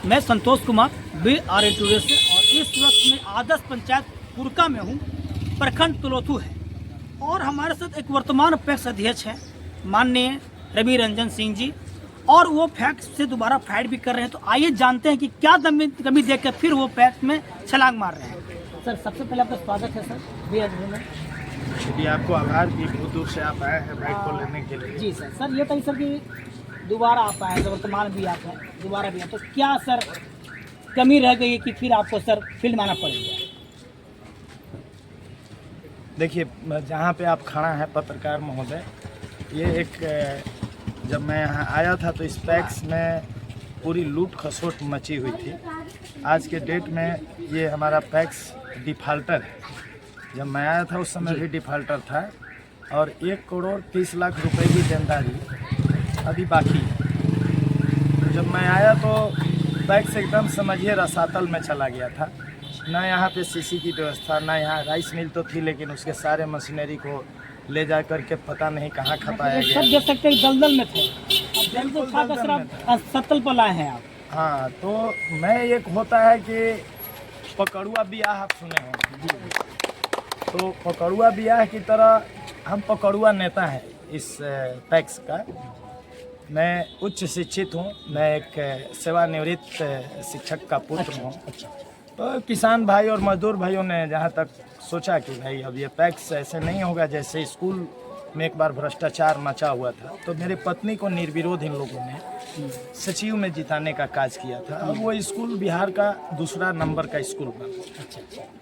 मैं Santosh Kumar BRA today से, और इस वक्त मैं आदर्श पंचायत कुरका में हूँ, प्रखंड तुलोथू है। और हमारे साथ एक वर्तमान पैक्स अध्यक्ष है माननीय रवि रंजन सिंह जी, और वो पैक्स से दोबारा फाइट भी कर रहे हैं। तो आइए जानते हैं कि क्या कमी देख कर फिर वो पैक्स में छलांग मार रहे हैं। सर, सबसे पहले आपका स्वागत है सर BRA में। जी, आपको आभार कि बहुत दूर से आप आए हैं बाइक को लेने के लिए। जी सर, ये कहीं सर कि दोबारा आप आए हैं, वर्तमान भी आप हैं, दोबारा भी आए, तो क्या सर कमी रह गई कि फिर आपको सर फील्ड में आना पड़ेगा? देखिए, जहाँ पे आप खड़ा हैं पत्रकार महोदय, ये एक जब मैं यहाँ आया था तो इस पैक्स में पूरी लूट खसोट मची हुई थी। आज के डेट में ये हमारा पैक्स डिफाल्टर है। जब मैं आया था उस समय भी डिफाल्टर था, और 1,30,00,000 रुपए की देनदारी अभी बाकी है। तो जब मैं आया तो पैक्स एकदम समझिए रसातल में चला गया था। ना यहाँ पे सीसी की व्यवस्था, ना यहाँ राइस मिल तो थी, लेकिन उसके सारे मशीनरी को ले जा करके पता नहीं कहाँ खपाया गया। सब देख सकते हैं दलदल में थे, सत्तल पर लाए हैं आप। हाँ, तो मैं एक होता है कि पकड़ुआ बियाह आप सुने होंगे, तो पकड़ुआ बियाह की तरह हम पकड़ुआ नेता हैं इस पैक्स का। मैं उच्च शिक्षित हूँ, मैं एक सेवानिवृत्त शिक्षक का पुत्र हूँ। तो किसान भाई और मजदूर भाइयों ने जहाँ तक सोचा कि भाई अब ये पैक्स ऐसे नहीं होगा, जैसे स्कूल में एक बार भ्रष्टाचार मचा हुआ था, तो मेरी पत्नी को निर्विरोध इन लोगों ने सचिव में जिताने का काज किया था, और वो स्कूल बिहार का दूसरा नंबर का स्कूल बना।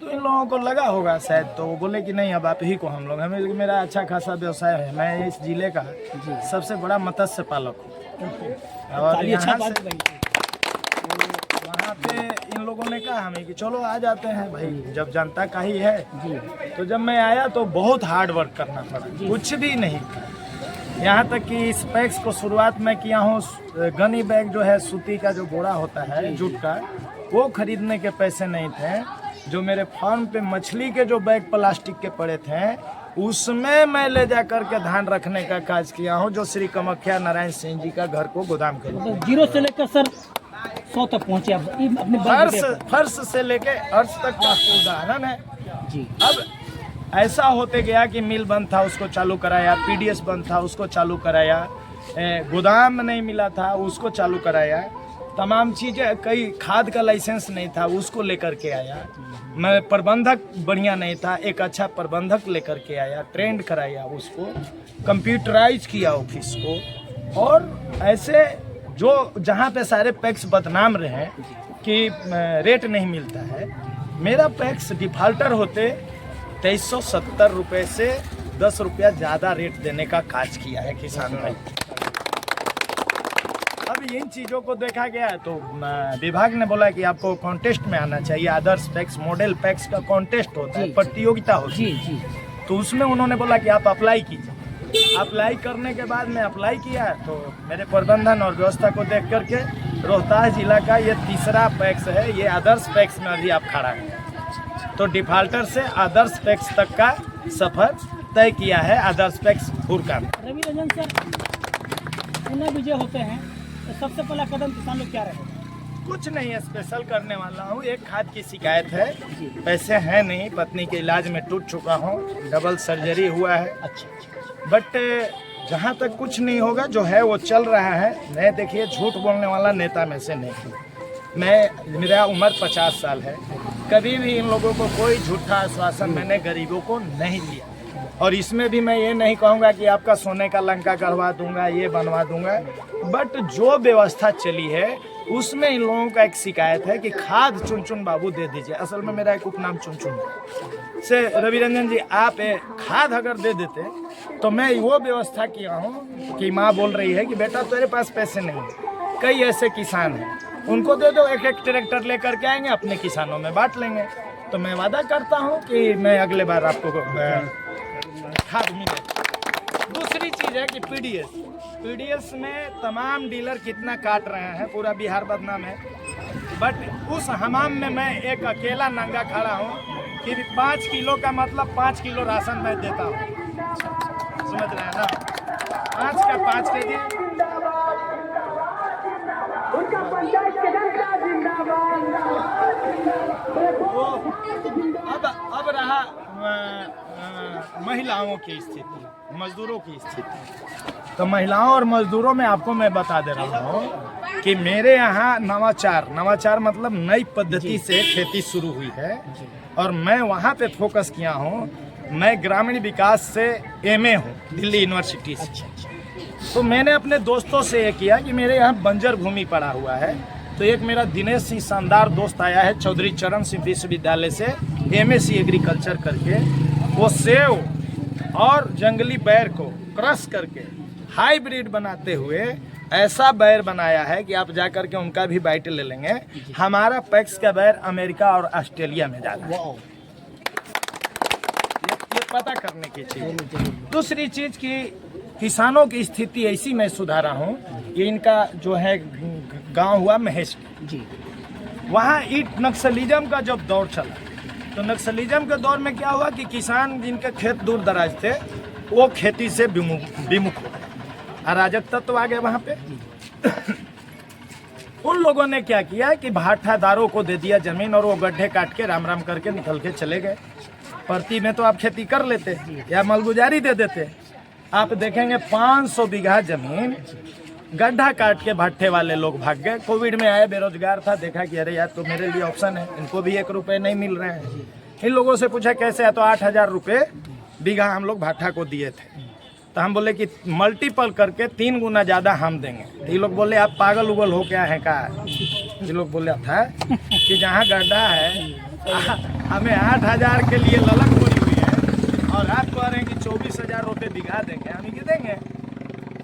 तो इन लोगों को लगा होगा शायद, तो वो बोले कि नहीं, अब आप ही को हम लोग, हमें मेरा अच्छा खासा व्यवसाय है, मैं इस जिले का सबसे बड़ा मत्स्य पालक हूँ। और यहाँ से वहाँ पे इन लोगों ने कहा हमें कि चलो आ जाते हैं भाई, जब जनता का ही है। तो जब मैं आया तो बहुत हार्ड वर्क करना पड़ा, कुछ भी नहीं। यहाँ तक कि इस पैक्स को शुरुआत में किया हूँ, गनी बैग जो है सूती का जो बोरा होता है जूट का, वो खरीदने के पैसे नहीं थे। जो मेरे फार्म पे मछली के जो बैग प्लास्टिक के पड़े थे, उसमें मैं ले जा करके धान रखने का काज किया हूँ, जो श्री कामाख्या नारायण सिंह जी का घर को गोदाम कर जीरो से लेकर सर 100 तक पहुँचे आप अपने फर्श से लेके अर्श तक का उदाहरण है जी। अब ऐसा होते गया कि मिल बंद था, उसको चालू कराया, PDS बंद था, उसको चालू कराया, गोदाम नहीं मिला था, उसको चालू कराया, तमाम चीज़ें, कई खाद का लाइसेंस नहीं था, उसको लेकर के आया। मैं प्रबंधक बढ़िया नहीं था, एक अच्छा प्रबंधक लेकर के आया, ट्रेंड कराया, उसको कंप्यूटराइज किया ऑफिस को। और ऐसे जो जहाँ पे सारे पैक्स बदनाम रहे कि रेट नहीं मिलता है, मेरा पैक्स डिफाल्टर होते 2370 रुपये से 10 रुपया ज़्यादा रेट देने का काज किया है किसान भाई। अब इन चीज़ों को देखा गया है तो विभाग ने बोला कि आपको कॉन्टेस्ट में आना चाहिए। आदर्श पैक्स, मॉडल पैक्स का कॉन्टेस्ट होता है, प्रतियोगिता होती है। तो उसमें उन्होंने बोला कि आप अप्लाई कीजिए। अप्लाई करने के बाद मैं अप्लाई किया, तो मेरे प्रबंधन और व्यवस्था को देख करके रोहतास जिला का ये तीसरा पैक्स है, ये आदर्श पैक्स में अभी आप खड़ा हैं। तो डिफाल्टर से आदर्श पैक्स तक का सफर तय किया है आदर्श पैक्स कुरका में। रवि रंजन सर, पुनः विजय होते हैं तो सबसे पहला कदम किसान लोग क्या रहेगा? कुछ नहीं स्पेशल करने वाला हूँ। एक खाद की शिकायत है, पैसे हैं नहीं, पत्नी के इलाज में टूट चुका हूँ, डबल सर्जरी हुआ है। अच्छा। बट जहाँ तक कुछ नहीं होगा, जो है वो चल रहा है। मैं देखिए झूठ बोलने वाला नेता में से नहीं हूँ। मेरा उम्र 50 साल है, कभी भी इन लोगों को कोई झूठा आश्वासन मैंने गरीबों को नहीं दिया। और इसमें भी मैं ये नहीं कहूँगा कि आपका सोने का लंका करवा दूंगा, ये बनवा दूंगा। बट जो व्यवस्था चली है उसमें इन लोगों का एक शिकायत है कि खाद चुन बाबू दे दीजिए। असल में मेरा एक उपनाम चुन से रवि रंजन जी, आप खाद अगर दे देते तो मैं वो व्यवस्था किया हूँ कि माँ बोल रही है कि बेटा तेरे पास पैसे नहीं है। कई ऐसे किसान हैं, उनको दे दो, एक ट्रैक्टर लेकर के आएंगे, अपने किसानों में बांट लेंगे। तो मैं वादा करता हूँ कि मैं अगले बार आपको खाद मिले। दूसरी चीज़ है कि PDS में तमाम डीलर कितना काट रहे हैं, पूरा बिहार बदनाम है। बट उस हमाम में मैं एक अकेला नंगा खड़ा हूँ कि 5 किलो का मतलब 5 किलो राशन मैं देता हूँ। समझ रहे हैं ना? 5 का 5 केजी रहा महिलाओं की स्थिति, मजदूरों की स्थिति। तो महिलाओं और मजदूरों में आपको मैं बता दे रहा हूँ कि मेरे यहाँ नवाचार मतलब नई पद्धति से खेती शुरू हुई है और मैं वहाँ पे फोकस किया हूँ। मैं ग्रामीण विकास से एमए हूँ दिल्ली यूनिवर्सिटी से। तो मैंने अपने दोस्तों से ये किया कि मेरे यहाँ बंजर भूमि पड़ा हुआ है, तो एक मेरा दिनेश सिंह शानदार दोस्त आया है चौधरी चरण सिंह विश्वविद्यालय से एमएससी एग्रीकल्चर करके, वो सेव और जंगली बैर को क्रश करके हाइब्रिड बनाते हुए ऐसा बैर बनाया है कि आप जा करके उनका भी बाइट ले लेंगे। हमारा पैक्स का बैर अमेरिका और ऑस्ट्रेलिया में जा रहा है। ये पता करने की चीज। दूसरी चीज की किसानों की स्थिति ऐसी मैं सुधारा हूँ कि इनका जो है गांव हुआ महेश जी, वहाँ नक्सलिज्म का जब दौर चला तो नक्सलिज्म के दौर में क्या हुआ कि किसान जिनके खेत दूर दराज थे वो खेती से विमुख हो गए, अराजक तत्व आ गए वहाँ पे। उन लोगों ने क्या किया कि भाटादारों को दे दिया जमीन और वो गड्ढे काट के राम राम करके निकल के चले गए। परती में तो आप खेती कर लेते या मलगुजारी दे देते। आप देखेंगे 500 बीघा जमीन गड्ढा काट के भट्टे वाले लोग भाग गए। कोविड में आए, बेरोजगार था, देखा कि अरे यार तो मेरे लिए ऑप्शन है, इनको भी 1 रुपए नहीं मिल रहे हैं। इन लोगों से पूछा कैसे है, तो 8000 रुपये बीघा हम लोग भाटा को दिए थे। तो हम बोले कि मल्टीपल करके 3 गुना ज़्यादा हम देंगे। तो ये लोग बोले आप पागल उगल हो क्या है का। ये लोग बोले था कि जहाँ गड्ढा है हमें 8000 के लिए ललक पड़ी हुई है और आप कह रहे हैं कि 24,000 रुपये बीघा देंगे, हम ही देंगे।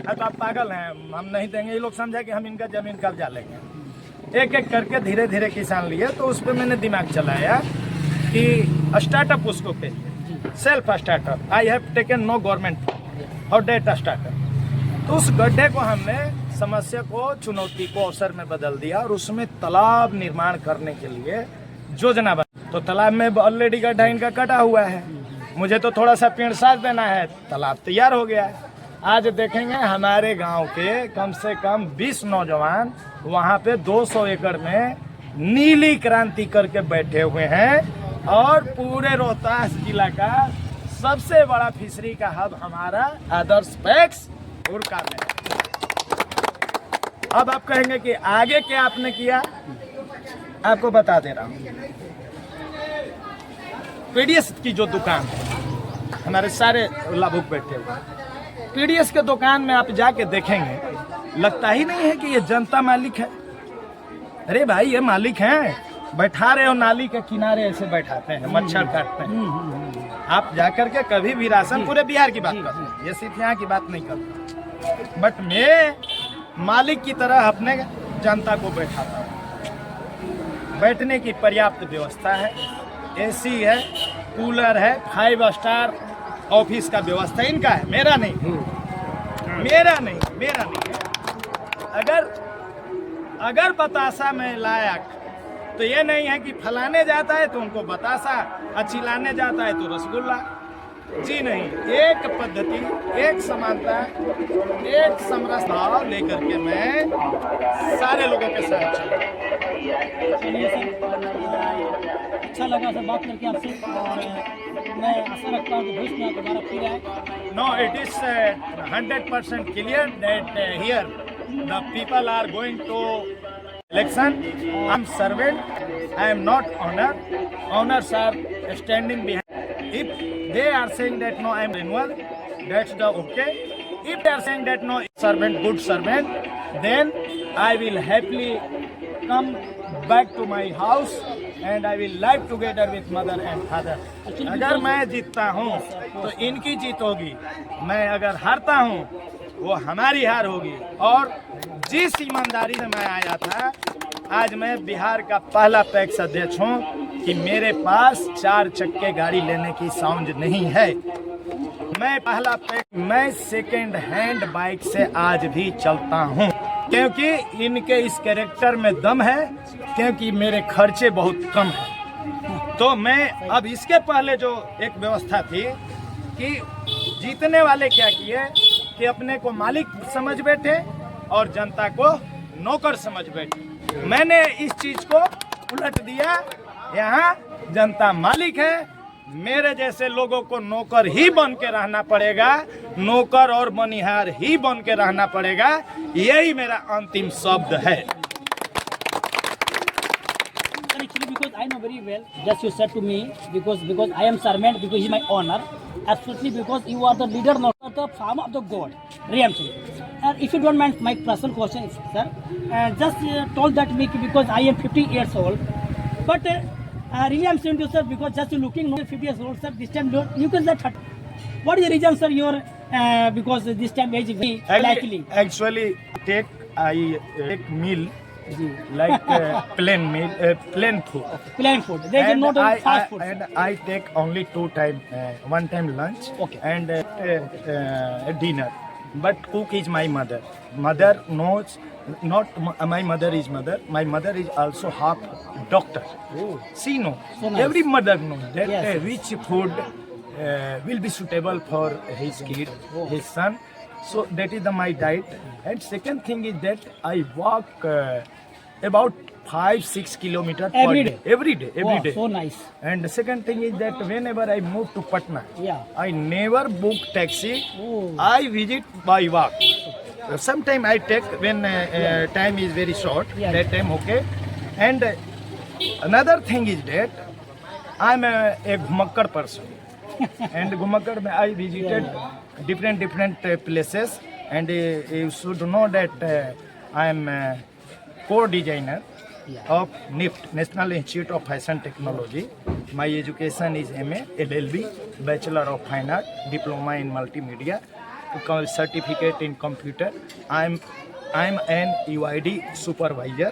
तो आप पागल हैं, हम नहीं देंगे। ये लोग समझा कि हम इनका जमीन कब्जा लेंगे। एक एक करके धीरे धीरे किसान लिए। तो उस पर मैंने दिमाग चलाया कि स्टार्टअप उसको कहिए, self startup. I have taken no government और डेटा स्टार्टअप। तो उस गड्ढे को हमने समस्या को, चुनौती को अवसर में बदल दिया और उसमें तालाब निर्माण करने के लिए योजना बनी। तो तालाब में ऑलरेडी गड्ढा इनका कटा हुआ है, मुझे तो थोड़ा सा पेड़ साथ देना है, तालाब तैयार हो गया है। आज देखेंगे हमारे गांव के कम से कम 20 नौजवान वहां पे 200 एकड़ में नीली क्रांति करके बैठे हुए हैं और पूरे रोहतास जिला का सबसे बड़ा फिशरी का हब हमारा आदर्श पैक्स उड़का में। अब आप कहेंगे कि आगे क्या आपने किया, आपको बता दे रहा हूं। पीडीएस की जो दुकान है, हमारे सारे लाभुक बैठे हुए हैं। पीडीएस के दुकान में आप जाके देखेंगे, लगता ही नहीं है कि ये जनता मालिक है। अरे भाई ये मालिक हैं, बैठा रहे हो नाली के किनारे ऐसे बैठाते हैं, मच्छर काटते हैं। आप जाकर के कभी भी राशन, पूरे बिहार की बात करते हैं, ये सिर्फ यहाँ की बात नहीं करता, बट मैं मालिक की तरह अपने जनता को बैठाता हूँ। बैठने की पर्याप्त व्यवस्था है, एसी है, कूलर है, 5 स्टार ऑफिस का व्यवस्था इनका है, मेरा नहीं है। अगर बतासा में लायक तो ये नहीं है कि फलाने जाता है तो उनको बतासा, चिल्लाने जाता है तो रसगुल्ला। जी नहीं, एक पद्धति, एक समानता, एक समरस भाव लेकर के मैं सारे लोगों के साथ चलूं। अच्छा लगा सर बात करके आपसे, और मैं आशा रखता हूँ कि भविष्य में दोबारा फिर आए। No, it is 100% clear that here the people are going to election. I am servant, I am not owner. Owners are standing behind. If they are saying that no, I am renewal, that's the okay. If they are saying that no, servant, good servant, then I will happily come back to my house and I will live together with mother and father. अगर मैं जीतता हूँ तो इनकी जीत होगी, मैं अगर हारता हूँ वो हमारी हार होगी। और जिस ईमानदारी से मैं आया था, आज मैं बिहार का पहला पैक्स अध्यक्ष हूँ कि मेरे पास 4 चक्के गाड़ी लेने की साउंड नहीं है। मैं पहला पैक्स, मैं सेकेंड हैंड बाइक से आज भी चलता हूँ, क्योंकि इनके इस कैरेक्टर में दम है, क्योंकि मेरे खर्चे बहुत कम हैं। तो मैं अब इसके पहले जो एक व्यवस्था थी कि जीतने वाले क्या किए कि अपने को मालिक समझ बैठे और जनता को नौकर समझ बैठे। मैंने इस चीज को उलट दिया, यहाँ जनता मालिक है, मेरे जैसे लोगों को नौकर ही बन के रहना पड़ेगा, नौकर और बनिहार ही बन के रहना पड़ेगा, यही मेरा अंतिम शब्द है। Actually, because I know very well, just you said to me, because I am servant, because he is my honor, especially because you are the leader, not the farmer of the God, Riyam Singh. And if you don't mind my personal question, sir, just told that me because I am 50 years old, but really I'm saying to you, sir, because just you looking not 50 years old, sir, this time you can say 30. What is the reason, sir, your because this time age is very likely? Actually, I take meal like plain meal, plain food. Plain food. There is And not a fast food. and I take only 2 times, one time lunch Okay. and dinner. But cook is my mother. Mother knows, not my mother is mother. My mother is also half doctor. Oh. She knows. So nice. Every mother knows that Yes. which food will be suitable for his kid, his son. So that is my diet. And second thing is that I walk about 5-6 kilometers Every per day? Every day. Wow, so nice. And the second thing is that whenever I move to Patna, Yeah. I never book taxi. Oh. I visit by walk. Sometimes I take when time is very short. Yeah. That time okay. And another thing is that I'm a Ghumakkad person. And Ghumakkad I visited different places. And you should know that I'm a co-designer of NIFT, National Institute of Fashion Technology. My education is MA, LLB, Bachelor of Fine Art, Diploma in Multimedia, certificate in computer. I'm an UID supervisor.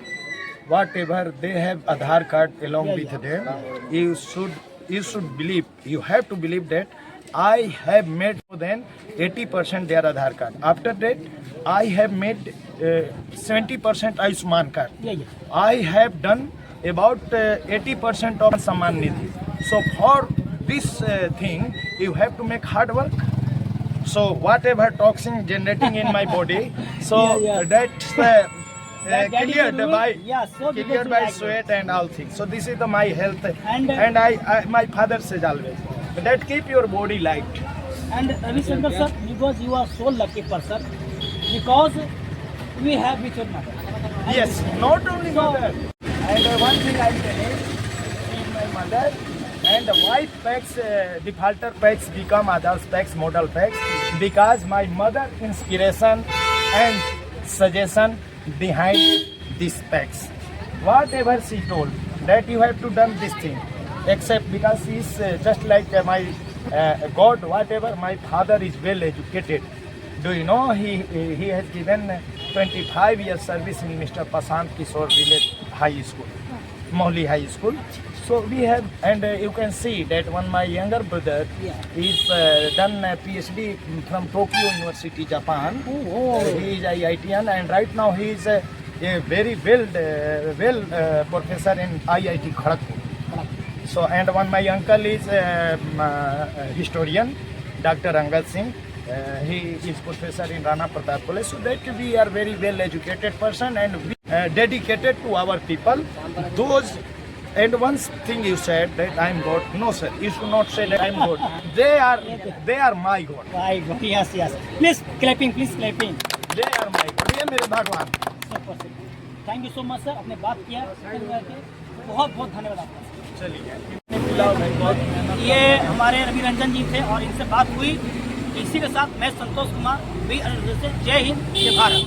Whatever they have Aadhaar card along with them, you should believe, you have to believe that I have made more than 80% their Aadhaar card. After that, I have made 70% Ayushman card. Yeah. I have done about 80% of Samman Nidhi. So for this thing, you have to make hard work. So whatever toxin generating in my body, so Yeah. that's That is cleared the rule. by Yeah, so because cleared you by like sweat and all things. So this is my health, And, and I my father says always that keep your body light. And Ravi Shankar sir, because you are so lucky person, because we have with your mother. Yes, not only So- mother. And one thing I tell is my mother and the white packs, defaulter packs become others packs, model packs, because my mother inspiration and suggestion behind these packs. Whatever she told that you have to done this thing, except because she is just like my God. Whatever, my father is well educated. Do you know he has given 25 years service in Mr. Prashant Kishore Village High School, Mohli High School. So we have, and you can see that one my younger brother is done a PhD from Tokyo University, Japan. Oh. He is IITian, and right now he is a very well professor in IIT Kharagpur. So, and one my uncle is historian, Dr. Angad Singh. He is professor in Rana Pratap College. So that we are very well educated person and we dedicated to our people. Those, and one thing you said that I am God. No sir, you should not say that I am God. They are my God. My God, yes. Please clapping. They are my God. ये मेरे भगवान. Thank you so much sir, आपने बात किया, बहुत धन्यवाद आपका। चलिए. ये हमारे रवि रंजन जी थे और इनसे बात हुई। इसी के साथ मैं संतोष कुमार, जय हिंद, जय भारत।